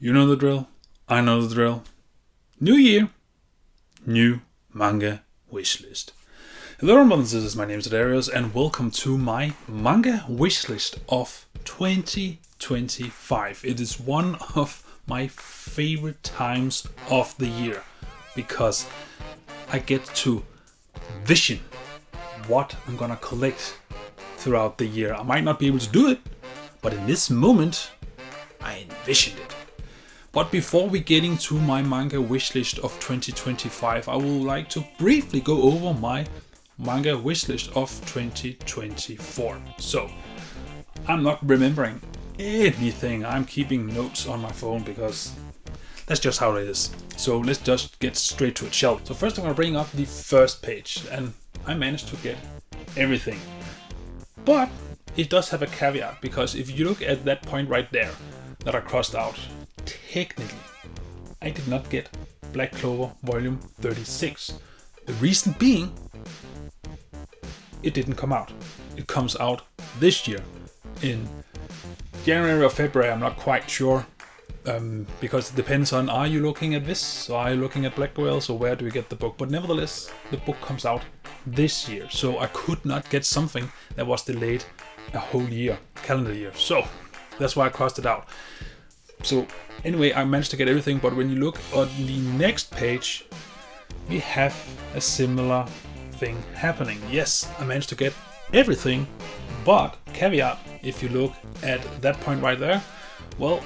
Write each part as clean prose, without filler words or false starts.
You know the drill. I know the drill. New year, new manga wishlist. Hello everyone, this is my name is Daidarius and welcome to my manga wishlist of 2025. It is one of my favorite times of the year because I get to vision what I'm gonna collect throughout the year. I might not be able to do it, but in this moment I envisioned it. But before we get into my manga wishlist of 2025, I would like to briefly go over my manga wishlist of 2024. So, I'm not remembering anything. I'm keeping notes on my phone because that's just how it is. So let's just get straight to it, shall we? So first I'm going to bring up the first page, and I managed to get everything. But it does have a caveat, because if you look at that point right there that I crossed out, technically, I did not get Black Clover Volume 36. The reason being, it didn't come out. It comes out this year in January or February, I'm not quite sure, because it depends on, are you looking at this, or are you looking at Black Whales, or where do we get the book? But nevertheless, the book comes out this year, so I could not get something that was delayed a whole year, calendar year. So that's why I crossed it out. So anyway, I managed to get everything, but when you look on the next page, we have a similar thing happening. Yes, I managed to get everything, but caveat, if you look at that point right there, well,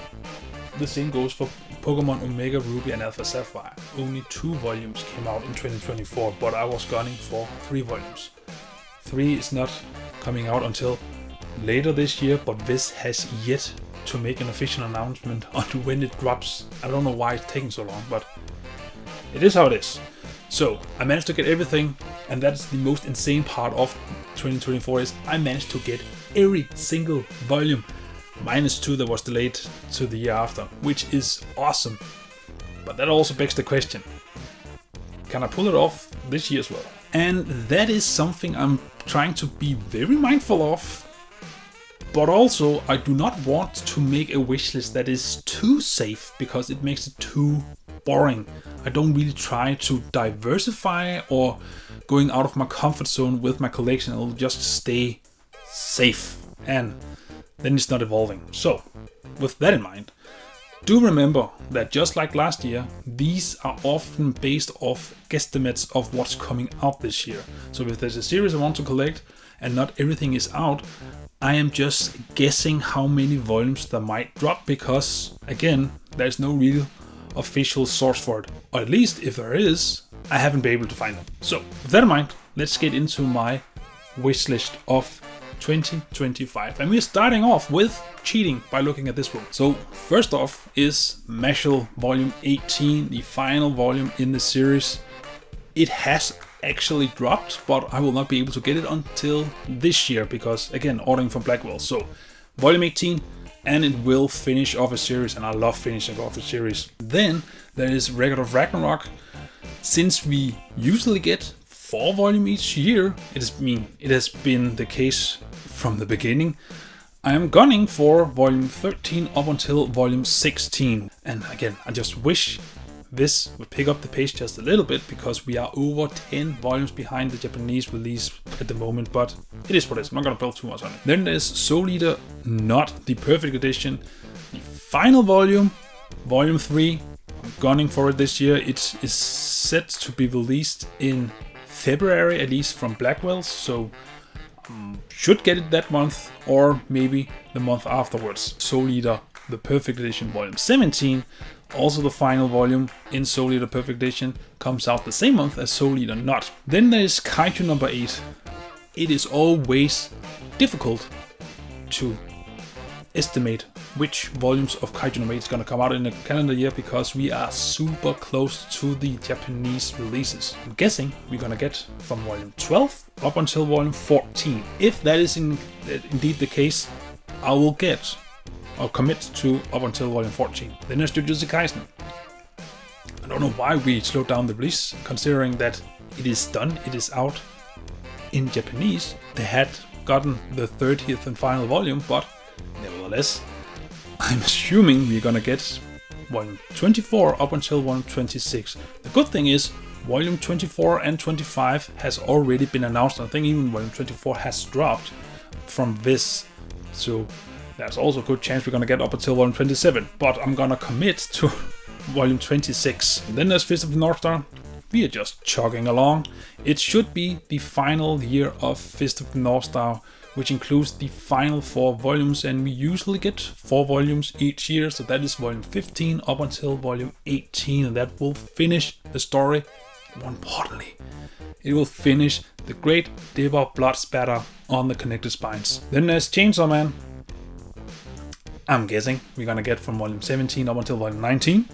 the same goes for Pokemon Omega Ruby and Alpha Sapphire. Only 2 volumes came out in 2024, but I was gunning for 3 volumes. 3 is not coming out until later this year, but this has yet to make an official announcement on when it drops. I don't know why it's taking so long, but it is how it is. So I managed to get everything, and that's the most insane part of 2024 is I managed to get every single volume, minus 2 that was delayed to the year after, which is awesome. But that also begs the question, can I pull it off this year as well? And that is something I'm trying to be very mindful of. But also, I do not want to make a wishlist that is too safe, because it makes it too boring. I don't really try to diversify or going out of my comfort zone with my collection. I'll just stay safe, and then it's not evolving. So, with that in mind, do remember that just like last year, these are often based off guesstimates of what's coming out this year. So if there's a series I want to collect and not everything is out, I am just guessing how many volumes that might drop, because again, there's no real official source for it, or at least if there is, I haven't been able to find them. So with that in mind, let's get into my wish list of 2025, and we're starting off with cheating by looking at this one. So first off is Mashal Volume 18, the final volume in the series. It has actually dropped, but I will not be able to get it until this year, because again, ordering from Blackwell. So volume 18, and it will finish off a series, and I love finishing off a series. Then there is Record of Ragnarok. Since we usually get 4 volumes each year, it has been the case from the beginning. I am gunning for volume 13 up until volume 16, and again, I just wish this would pick up the pace just a little bit, because we are over 10 volumes behind the Japanese release at the moment, but it is what it is. I'm not going to build too much on it. Then there's Soul Eater, not the perfect edition. The final volume, volume 3, I'm gunning for it this year. It is set to be released in February, at least from Blackwell, so should get it that month, or maybe the month afterwards. Soul Eater, the perfect edition, volume 17. Also the final volume in Soul Eater Perfect Edition comes out the same month as Soul Eater Not. Then there's Kaiju number 8. It is always difficult to estimate which volumes of Kaiju number 8 is going to come out in a calendar year, because we are super close to the Japanese releases. I'm guessing we're going to get from volume 12 up until volume 14. If that is indeed the case, I will get or commit to up until volume 14. Then there's Jujutsu Kaisen. I don't know why we slowed down the release, considering that it is done, it is out in Japanese. They had gotten the 30th and final volume, but nevertheless, I'm assuming we're gonna get volume 24 up until volume 26. The good thing is volume 24 and 25 has already been announced. I think even volume 24 has dropped from this. So there's also a good chance we're gonna get up until volume 27. But I'm gonna commit to volume 26. And then there's Fist of the North Star. We are just chugging along. It should be the final year of Fist of the North Star, which includes the final 4 volumes, and we usually get 4 volumes each year, so that is volume 15 up until volume 18, and that will finish the story. More importantly, it will finish the great Deva blood spatter on the connected spines. Then there's Chainsaw Man. I'm guessing we're gonna get from volume 17 up until volume 19.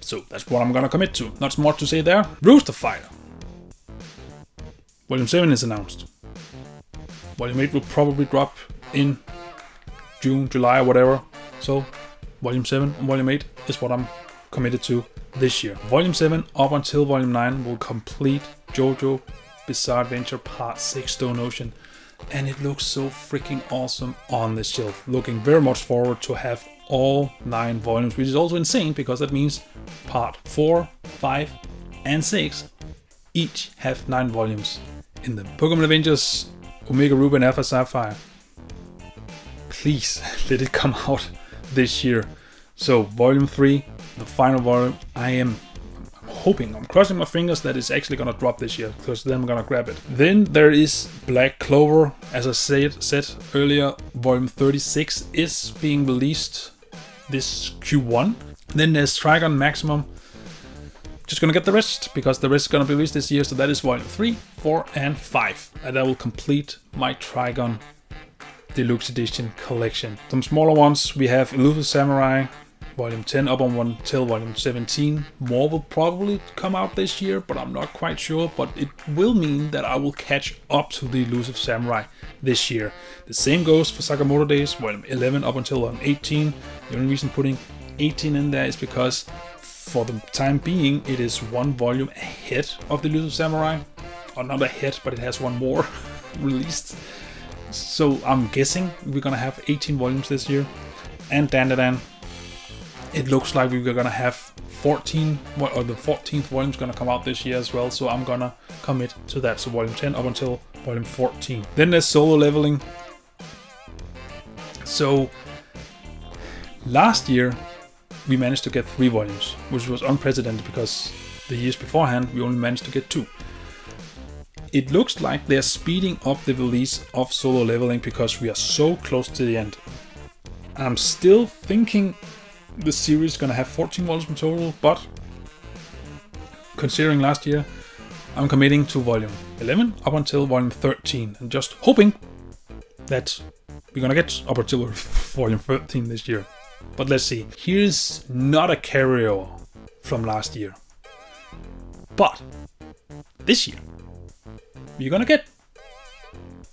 So that's what I'm gonna commit to. Not much to say there. Rooster Fighter. Volume 7 is announced. Volume 8 will probably drop in June, July, or whatever. So volume 7 and volume 8 is what I'm committed to this year. Volume 7 up until volume 9 will complete JoJo Bizarre Adventure Part 6 Stone Ocean. And it looks so freaking awesome on the shelf. Looking very much forward to have all 9 volumes, which is also insane because that means part 4, 5, and 6 each have 9 volumes in them. Pokemon Adventures Omega Ruby and Alpha Sapphire. Please let it come out this year. So volume 3, the final volume, I'm hoping, I'm crossing my fingers that it's actually gonna drop this year, because then I'm gonna grab it. Then there is Black Clover. As I said earlier, volume 36 is being released this Q1. Then there's Trigon Maximum. Just gonna get the rest, because the rest is gonna be released this year, so that is volume 3, 4, and 5. And that will complete my Trigon Deluxe Edition collection. Some smaller ones, we have Elusive Samurai, volume 10 up on until volume 17. More will probably come out this year, but I'm not quite sure. But it will mean that I will catch up to the Elusive Samurai this year. The same goes for Sakamoto Days, volume 11 up until volume 18. The only reason putting 18 in there is because for the time being, it is 1 volume ahead of the Elusive Samurai. Or not ahead, but it has 1 more released. So I'm guessing we're gonna have 18 volumes this year. And Dandadan, it looks like we're gonna have 14, or the 14th volume is gonna come out this year as well. So I'm gonna commit to that. So volume 10 up until volume 14. Then there's Solo Leveling. So last year we managed to get 3 volumes, which was unprecedented because the years beforehand we only managed to get 2. It looks like they're speeding up the release of Solo Leveling because we are so close to the end. I'm still thinking the series is gonna have 14 volumes in total, but considering last year, I'm committing to volume 11 up until volume 13, and just hoping that we're gonna get up until volume 13 this year. But let's see. Here's not a carryover from last year, but this year we're gonna get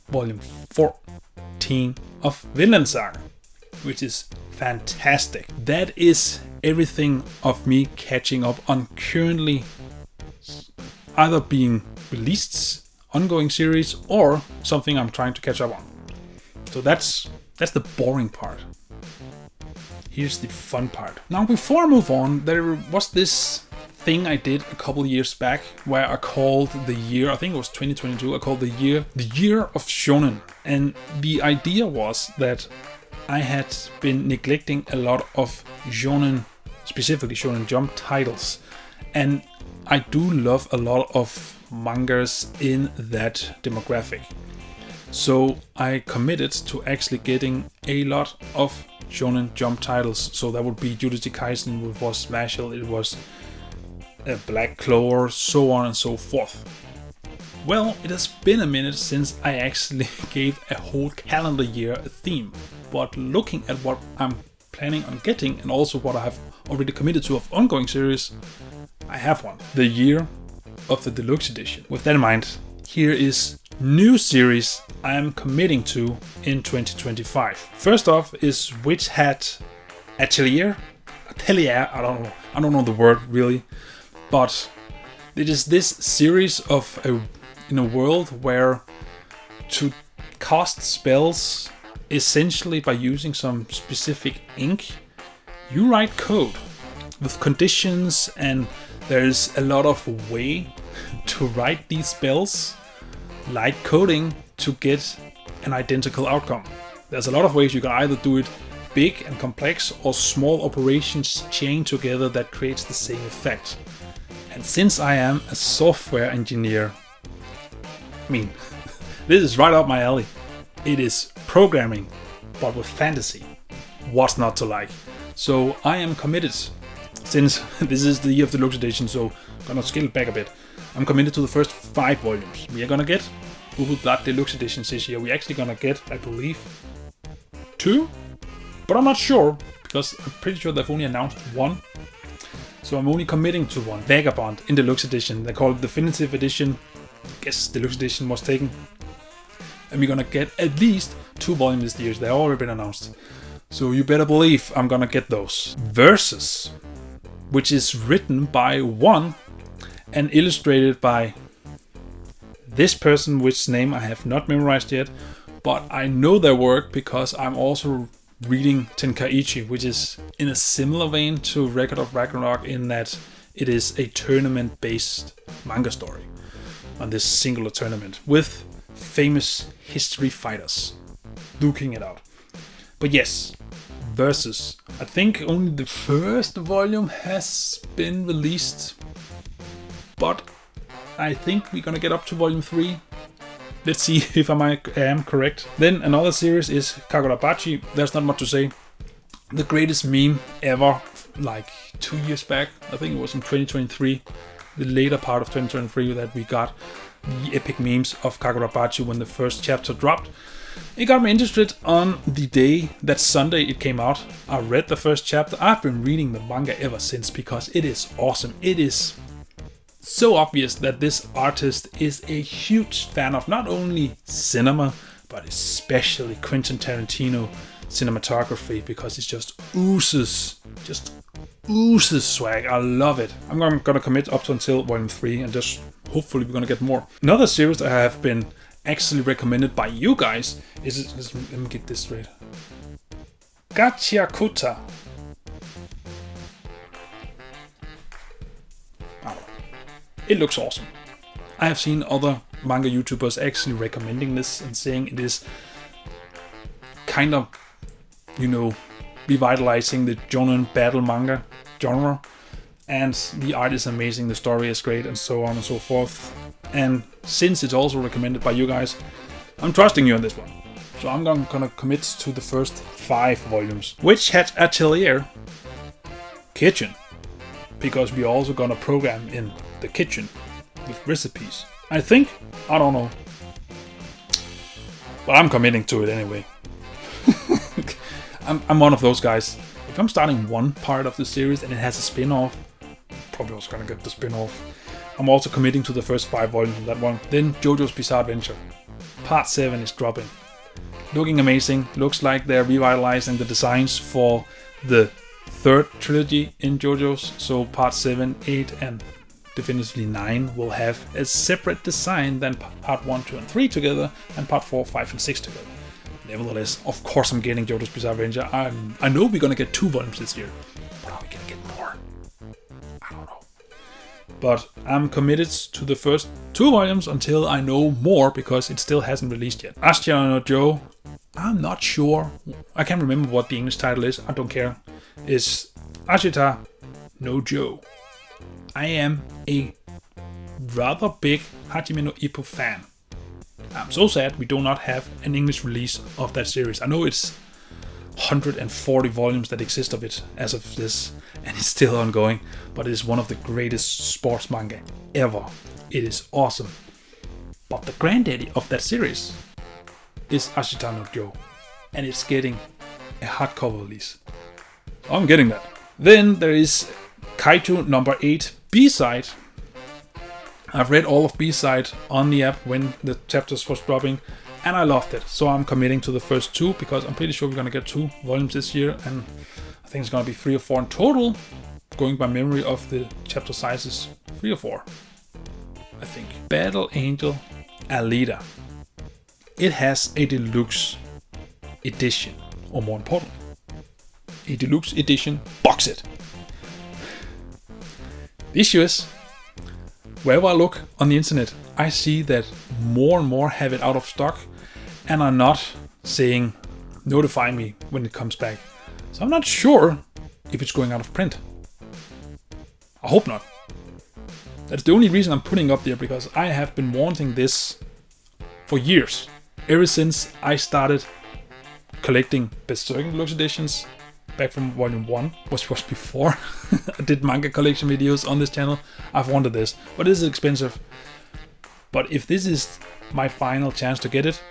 volume 14 of Vinland Saga, which is fantastic. That is everything of me catching up on currently either being released ongoing series or something I'm trying to catch up on. So that's the boring part. Here's the fun part. Now before I move on, there was this thing I did a couple years back where I called the year, I think it was 2022, I called the year of Shonen. And the idea was that I had been neglecting a lot of Shonen, specifically Shonen Jump titles. And I do love a lot of mangas in that demographic. So I committed to actually getting a lot of Shonen Jump titles. So that would be Jujutsu Kaisen, it was Smashel, it was Black Clover, so on and so forth. Well, it has been a minute since I actually gave a whole calendar year a theme. But looking at what I'm planning on getting and also what I have already committed to of ongoing series, I have one. The year of the Deluxe Edition. With that in mind, here is new series I am committing to in 2025. First off is Witch Hat Atelier, I don't know the word really, but it is this series of in a world where to cast spells essentially by using some specific ink, you write code with conditions, and there's a lot of way to write these spells, like coding, to get an identical outcome. There's a lot of ways you can either do it big and complex or small operations chained together that creates the same effect. And since I am a software engineer, I mean, this is right up my alley. It is programming, but with fantasy. What's not to like? So I am committed, since this is the Year of the Deluxe edition, so I'm gonna scale it back a bit. I'm committed to the first 5 volumes. We are gonna get Google Blood Deluxe editions this year. We're actually gonna get, I believe, 2? But I'm not sure, because I'm pretty sure they've only announced 1. So I'm only committing to 1. Vagabond in Deluxe edition. They call it Definitive edition. I guess Deluxe edition was taken. And we're gonna get at least 2 volumes this year. They've already been announced. So you better believe I'm gonna get those. Versus, which is written by one and illustrated by this person, which name I have not memorized yet, but I know their work because I'm also reading Tenkaichi, which is in a similar vein to Record of Ragnarok in that it is a tournament-based manga story on this singular tournament with famous history fighters duking it out. But yes, Versus. I think only the first volume has been released, but I think we're gonna get up to volume 3. Let's see if I am correct. Then another series is Kagurabachi. There's not much to say. The greatest meme ever, like 2 years back. I think it was in 2023, the later part of 2023, that we got the epic memes of Kagurabachi when the first chapter dropped. It got me interested on the day that Sunday it came out. I read the first chapter. I've been reading the manga ever since because it is awesome. It is so obvious that this artist is a huge fan of not only cinema, but especially Quentin Tarantino cinematography, because it just oozes swag. I love it. I'm gonna commit up to until volume 3 and just hopefully we're gonna get more. Another series I have been actually recommended by you guys is let me get this straight. Gachiakuta. It looks awesome. I have seen other manga YouTubers actually recommending this and saying it is kind of, revitalizing the shonen battle manga genre. And the art is amazing, the story is great, and so on and so forth. And since it's also recommended by you guys, I'm trusting you on this one. So I'm gonna commit to the first 5 volumes. Witch Hat Atelier Kitchen. Because we're also gonna program in the kitchen with recipes. I don't know. But I'm committing to it anyway. I'm one of those guys. If I'm starting one part of the series and it has a spin-off, probably also gonna get the spin-off. I'm also committing to the first 5 volumes of that one. Then JoJo's Bizarre Adventure. Part 7 is dropping. Looking amazing. Looks like they're revitalizing the designs for the 3rd trilogy in JoJo's. So part 7, 8 and definitively 9 will have a separate design than part 1, 2 and 3 together, and part 4, 5 and 6 together. Nevertheless, of course I'm getting JoJo's Bizarre Adventure. I know we're gonna get 2 volumes this year. But are we gonna get more? I don't know. But I'm committed to the first 2 volumes until I know more, because it still hasn't released yet. Ashita no Joe, I'm not sure. I can't remember what the English title is. I don't care. It's Ashita no Joe. I am a rather big Hajime no Ippo fan. I'm so sad we do not have an English release of that series. I know it's 140 volumes that exist of it as of this, and it's still ongoing, but it is one of the greatest sports manga ever. It is awesome. But the granddaddy of that series is Ashita no Joe, and it's getting a hardcover release. I'm getting that. Then there is Kaiju number 8 B-side. I've read all of B-side on the app when the chapters was dropping, and I loved it. So I'm committing to the first 2, because I'm pretty sure we're gonna get 2 volumes this year, and I think it's gonna be 3 or 4 in total, going by memory of the chapter sizes. 3 or 4, I think. Battle Angel Alita. It has a deluxe edition, or more importantly, a deluxe edition box set. The issue is, wherever I look on the internet, I see that more and more have it out of stock and are not saying notify me when it comes back. So I'm not sure if it's going out of print. I hope not. That's the only reason I'm putting up there, because I have been wanting this for years. Ever since I started collecting Berserk Deluxe editions back from volume 1, which was before I did manga collection videos on this channel. I've wanted this, but this is expensive. But if this is my final chance to get it,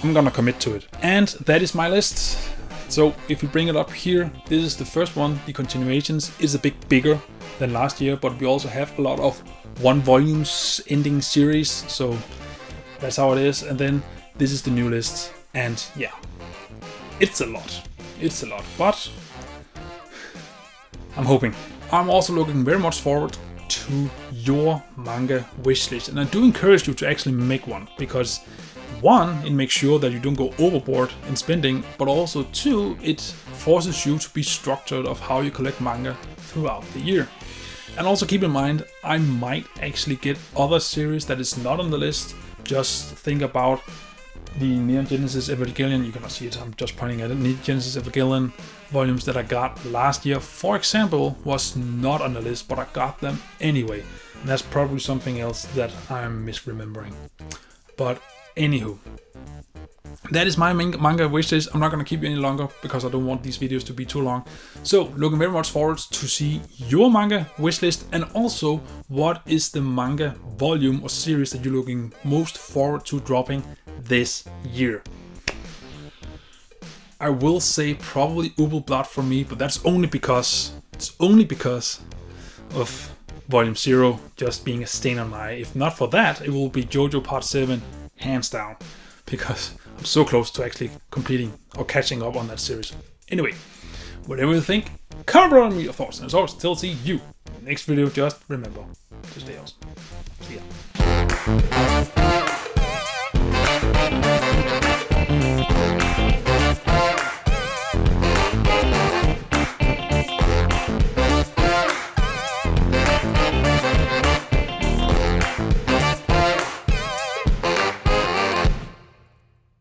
I'm gonna commit to it. And that is my list. So if we bring it up here, this is the first one. The continuations is a bit bigger than last year, but we also have a lot of one volumes ending series, so that's how it is. And then this is the new list, and yeah, it's a lot. It's a lot, but I'm hoping. I'm also looking very much forward to your manga wish list, and I do encourage you to actually make one, because one, it makes sure that you don't go overboard in spending, but also two, it forces you to be structured of how you collect manga throughout the year. And also keep in mind, I might actually get other series that is not on the list. Just think about the Neon Genesis Evangelion, you cannot see it, I'm just pointing at it, Neon Genesis Evangelion volumes that I got last year, for example, was not on the list, but I got them anyway. And that's probably something else that I'm misremembering. But anywho, that is my manga wishlist. I'm not going to keep you any longer because I don't want these videos to be too long. So, looking very much forward to see your manga wishlist, and also what is the manga volume or series that you're looking most forward to dropping this year. I will say probably Ubelblatt for me, but that's only because of volume 0 just being a stain on my eye. If not for that, it will be JoJo Part 7 hands down, because I'm so close to actually completing or catching up on that series. Anyway, whatever you think, comment below on your thoughts, and as always, till see you in the next video. Just remember to stay awesome. See ya.